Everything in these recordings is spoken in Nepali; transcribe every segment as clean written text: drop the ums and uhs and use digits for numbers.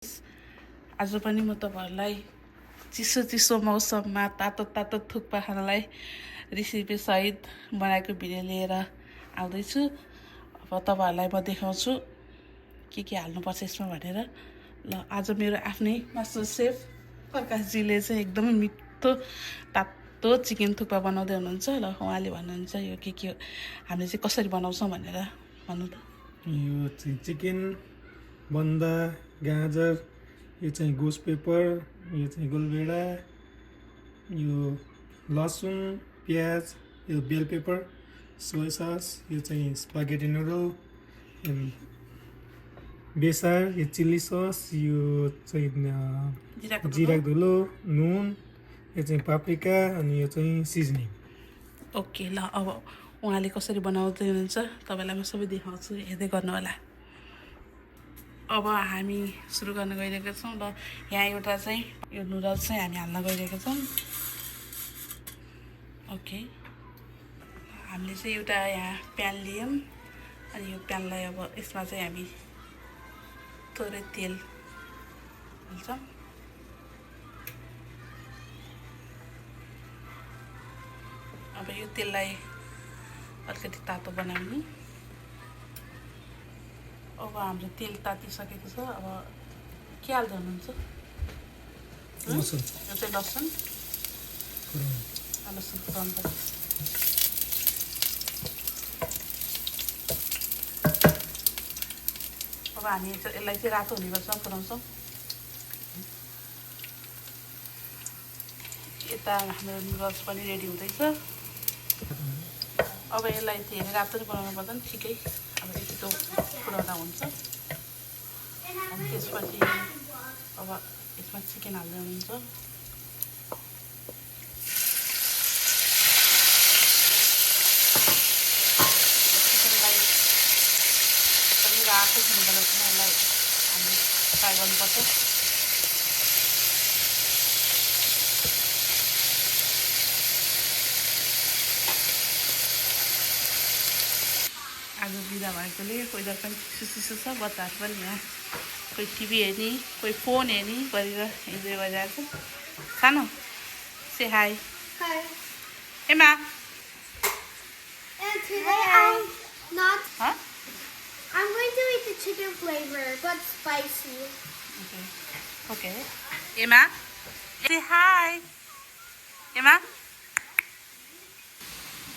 आज पनि म तपाईहरुलाई चिसो चिसो मौसममा तातो तातो थुक्पा खानलाई रेसिपी सहित बनाएको भिडियो लिएर आउँदै छु। अब तपाईहरुलाई म देखाउँछु के हाल्नुपर्छ यसमा भनेर। ल आज मेरो आफ्नै मास्टर शेफ प्रकाश जीले चाहिँ एकदमै मिठो तातो चिकन थुक्पा बनाउँदै हुनुहुन्छ। ल उहाँले भन्नुहुन्छ यो के हामीले चाहिँ कसरी बनाउँछौं भनेर भन्नु त। यो चाहिँ चिकन, बन्दा, गाजर, यो चाहिँ गोस पेपर, यो चाहिँ गोलभेडा, यो लसुन, प्याज, यो बेल पेपर, सोया सस, यो चाहिँ स्पागेटी नुडल, बेसार, यो चिल्ली सस, यो चाहिँ जिरा धुलो, नुन, यो चाहिँ पाप्रिका, अनि यो चाहिँ सिजनिङ। ओके ल अब उहाँले कसरी बनाउँदै हुनुहुन्छ तपाईलाई म सबै देखाउँछु, हेर्दै गर्नु होला। अब हामी सुरु गर्न गइरहेका छौं। ल यहाँ एउटा चाहिँ यो नुडल्स चाहिँ हामी हाल्न गइरहेका छौं। ओके हामीले चाहिँ एउटा यहाँ प्यान लियौं अनि यो प्यानलाई अब यसमा चाहिँ हामी थोरै तेल हाल्छौं। अब यो तेललाई अलिकति तातो बनाउने। अब हाम्रो तेल तातिसकेको छ। अब के हाल्दै हुनुहुन्छ? लसुन, यो चाहिँ लसुन पुराउनु पर्छ। अब हामी यसलाई चाहिँ रातो हुनेगर्छ पुराउँछौँ। यता हाम्रो नुडल्स पनि रेडी हुँदैछ। अब यसलाई धेरै रातो पनि बनाउनु पर्दैन, ठिकै अब यस्तो पुराउँदा हुन्छ। अनि त्यसपछि अब यसमा चिकन हाल्दै हुनुहुन्छ। चिकनलाई पनि रातो हुनुपर्छ, यसलाई हामीले फ्राई गर्नुपर्छ। आज बिदा भएकोले वेदर पनि चिसो छ, बच्चाहरू पनि यहाँ कोही टिभी हेर्ने, कोही फोन हेर्ने गरेर इन्जोय गरिरहेको छ। सानो से हाई। Hi. एमा And today huh? I'm going to eat the chicken flavor, but spicy. Okay. एमा से हाई। एमा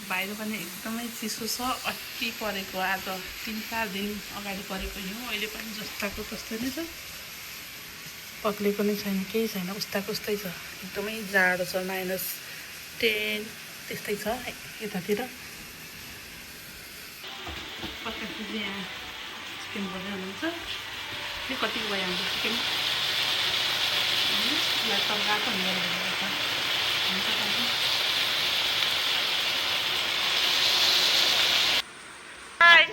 बाहिर पनि एकदमै चिसो छ, अति परेको। आज 3-4 दिन अगाडि परेको हिउँ अहिले पनि जस्ताको तस्तै नै छ, पक्लेको नै छैन, केही छैन, उस्ताको उस्तै छ। एकदमै जाडो छ, -10 त्यस्तै छ यतातिर। पक्कै यहाँ चिकन बनाउँदै हुनुहुन्छ। यो कति भयो हाम्रो चिकन? यसलाई तर्काएको हुँदैन हुन्छ। Hi.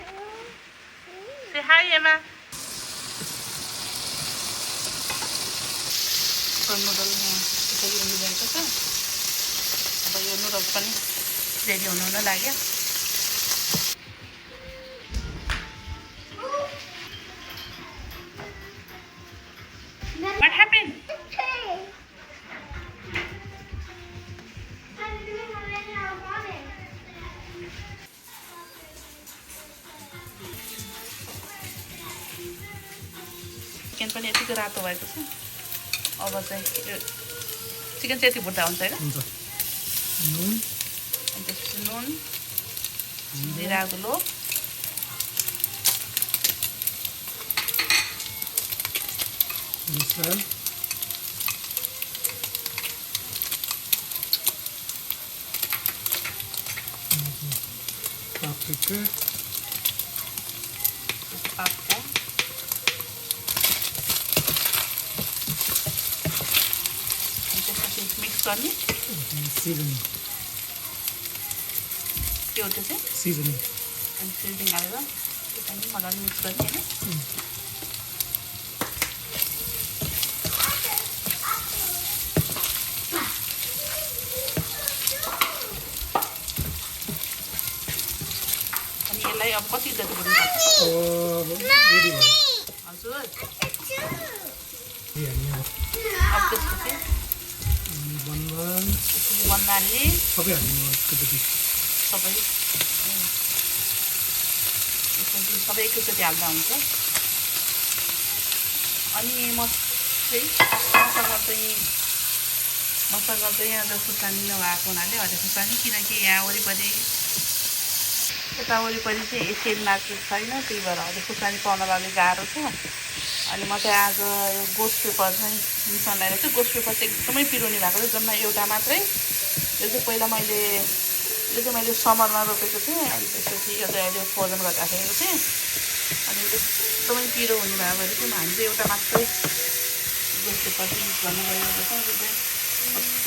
Say hi, Emma. Noodle त्यसरी उम्लिरहेको छ। अब यो नुडल्स पनि रेडी हुन लाग्यो। What happened? चिकन पनि यतिको रातो भएको छ। अब चाहिँ यो चिकन चाहिँ यति भुट्दा हुन्छ हैन? हुन्छ। नुन, अनि त्यसपछि नुन, जिरा धुलो, बेसार, पाप्रिका, पाप्रिका, अनि त्यसपछि मिक्स गर्ने। सिजनिङ, के हो त्यो चाहिँ? सिजनिङ। अनि सिजनिङ हालेर त्यो पनि मजाले मिक्स गर्ने हैन? अनि यसलाई अब कति जति गर्नुपर्छ? रेडी भयो। हजुर हुनाले सबै हाल्नु एकैचोटि सबै सबै एकैचोटि हाल्दा हुन्छ। अनि मसँग चाहिँ आज खुर्सानी नभएको हुनाले हरियो खुर्सानी, किनकि यहाँ वरिपरि यता वरिपरि चाहिँ एसियन मार्केट छैन, त्यही भएर हरियो खुर्सानी पाउनलाई अलिक गाह्रो छ। अनि म चाहिँ आज यो गोस्ट पेपर चाहिँ मिसाउन लगाएको छु। गोस्ट पेपर चाहिँ एकदमै पिरोनी भएको छ, जम्मा एउटा मात्रै। यो चाहिँ मैले समरमा रोपेको थिएँ, अनि त्यसपछि यो चाहिँ अहिले फ्रोजन गरेर राखेको थिएँ। अनि एकदमै पिरो हुने भएर चाहिँ हामी चाहिँ एउटा मात्रै गोस्ट पेपर चाहिँ युज गर्नु गइरहेको छ। यो चाहिँ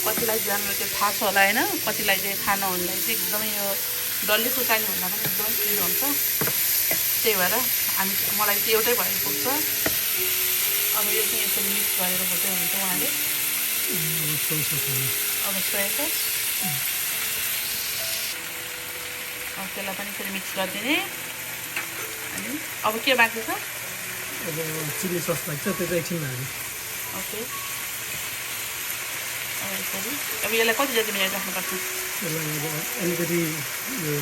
कतिलाई जान्नु त्यो थाहा छ होला होइन, कतिलाई चाहिँ थाहा नहुनेलाई चाहिँ एकदमै यो डल्ले खुर्सानी भन्दा पनि एकदमै पिरो हुन्छ। त्यही भएर मलाई चाहिँ एउटै भए पुग्छ। अब यो चाहिँ यसरी मिक्स गरेर भोटे हुन्छ उहाँले। अब सोया सस त्यसलाई पनि यसरी मिक्स गरिदिने। अनि अब के बाँकी छ? अब चिली सस लाग्छ, त्यो चाहिँ एकछिन हाल्नु। ओके, अब यसरी अब यसलाई कति जति मिनट राख्नुपर्छ? यसलाई अब अलिकति यो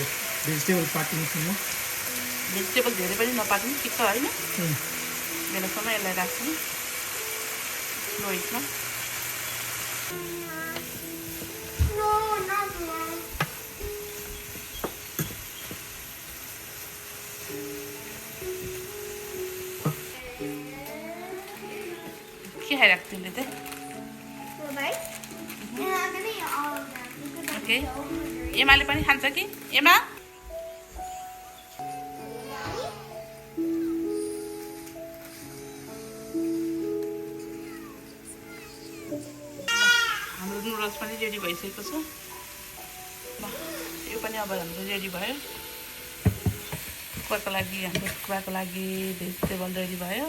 भेजिटेबल पाक्नुसम्म। भेजिटेबल धेरै पनि नपाक्नु, ठिक छ होइन? बेलासम्म यसलाई राख्छु लो हिटमा। No, not one. के खाइरहेको तिमीले चाहिँ? Right? Yeah, I'm gonna eat all of them because I'm Okay. so hungry. UML पनि खान्छ कि? एमा हाम्रो नुडल्स पनि रेडी भइसकेको छ। यो पनि अब हाम्रो रेडी भयो। कुखुराको लागि भेजिटेबल रेडी भयो।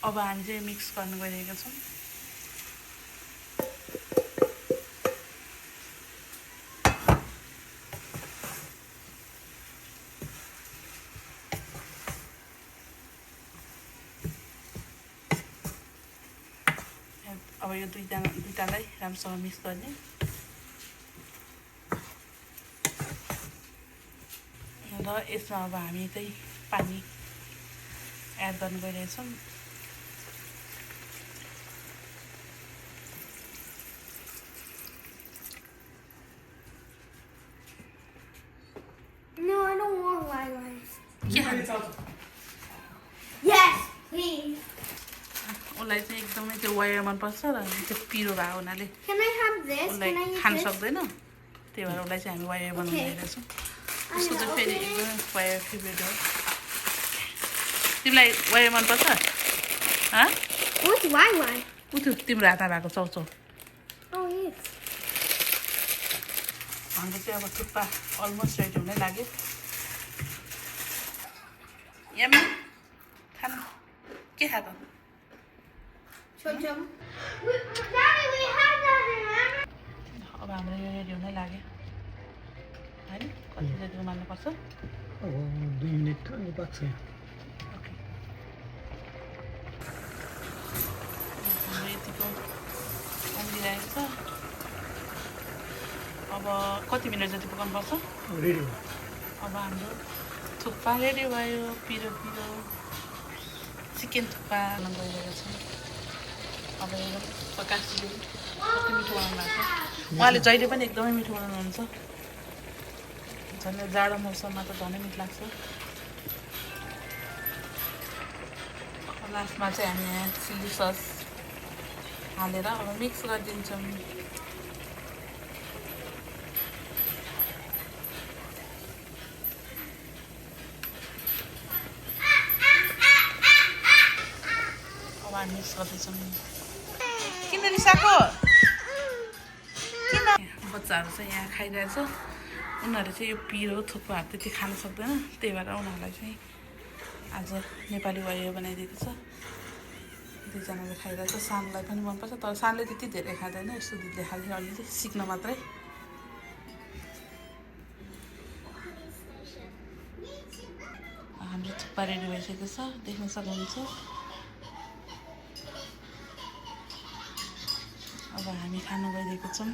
अब हामी चाहिँ मिक्स गर्नु गइरहेका छौँ। अब यो दुईटालाई राम्रोसँग मिक्स गर्ने। र यसमा अब हामी चाहिँ पानी एड गर्नु गइरहेछौँ। No, I don't want white rice. के खान्छ? Yes, please. उसलाई चाहिँ एकदमै त्यो वायर मनपर्छ र त्यो पिरो भएको हुनाले Can I have this? उसलाई Can I eat Khan this? सक्दैन। त्यही भएर उसलाई चाहिँ हामी वायर बनाउनु गइरहेछौँ। उसको चाहिँ फेरि एकदमै वायर फेभरेट हो। तिमीलाई वायर मनपर्छ? What's white? उठ्यो तिम्रो हातमा भएको चाउचाउ। Oh, yes. हाम्रो चाहिँ अब थुक्पा अलमोस्ट रेडी हुनै लाग्यो। यम्मी खानु के खाएको? Chum chum. Daddy, we had that, remember? अब हाम्रो यो रेडी हुनै लाग्यो होइन? कति जति उमाल्नुपर्छ? अब 2 मिनट अनि पाक्छ। ओके, हाम्रो यतिको उम्लिरहेको छ। अब कति मिनट जति पकाउनुपर्छ? रेडी भयो। अब हाम्रो थुक्पा रेडी भयो। पिरो चिकन थुक्पा बनाउन गइरहेको छ। अब यो प्रकाशजीले कति मिठो बनाउनु भएको छ। उहाँले जहिले पनि एकदमै मिठो बनाउनुहुन्छ। झन् जाडो मौसममा त झनै मिठो लाग्छ। लास्टमा चाहिँ हामी यहाँ चिल्ली सस हालेर अब मिक्स गरिदिन्छौँ। अब हामी मिक्स गर्दैछौँ। किन रिसाएको? किन? बच्चाहरू चाहिँ यहाँ खाइरहेछ। उनीहरूले चाहिँ यो पिरो थुक्पाहरू त्यति खान सक्दैन, त्यही भएर उनीहरूलाई चाहिँ आज नेपाली वायर बनाइदिएको छ। दुईजनाले खाइरहेछ। सानलाई पनि मनपर्छ, तर सानले त्यति धेरै खाँदैन। यस्तो दिदीले खालि अलिअलि सिक्न मात्रै। हाम्रो थुक्पा रेडी भइसकेको छ, देख्न सक्नुहुन्छ। अब हामी खानु गइरहेको छौँ।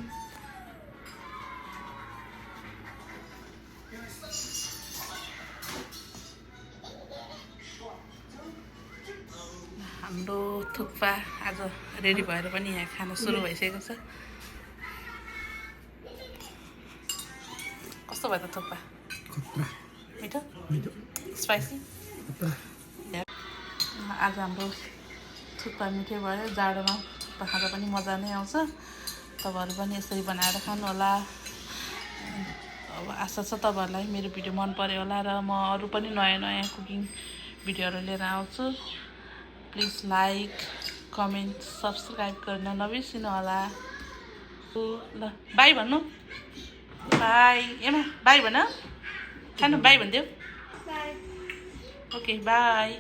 हाम्रो थुक्पा आज रेडी भएर पनि यहाँ खानु सुरु भइसकेको छ। कस्तो भयो त थुक्पा? खतरा मिठो मिठो स्पाइसी। खतरा। आज हाम्रो थुक्पा मिठै भयो। जाडोमा थुक्पा खाँदा पनि मजा नै आउँछ। तपाईँहरू पनि यसरी बनाएर खानु होला। अब आशा छ तपाईँहरूलाई मेरो भिडियो मन पर्यो होला र म अरू पनि नयाँ नयाँ कुकिङ भिडियोहरू लिएर आउँछु। प्लिज लाइक कमेन्ट सब्सक्राइब गर्न नबिर्सिनु होला। ल बाई भन्नु। बाई एमा बाई भन। खानु बाई भनिदेऊ। Bye. Okay by.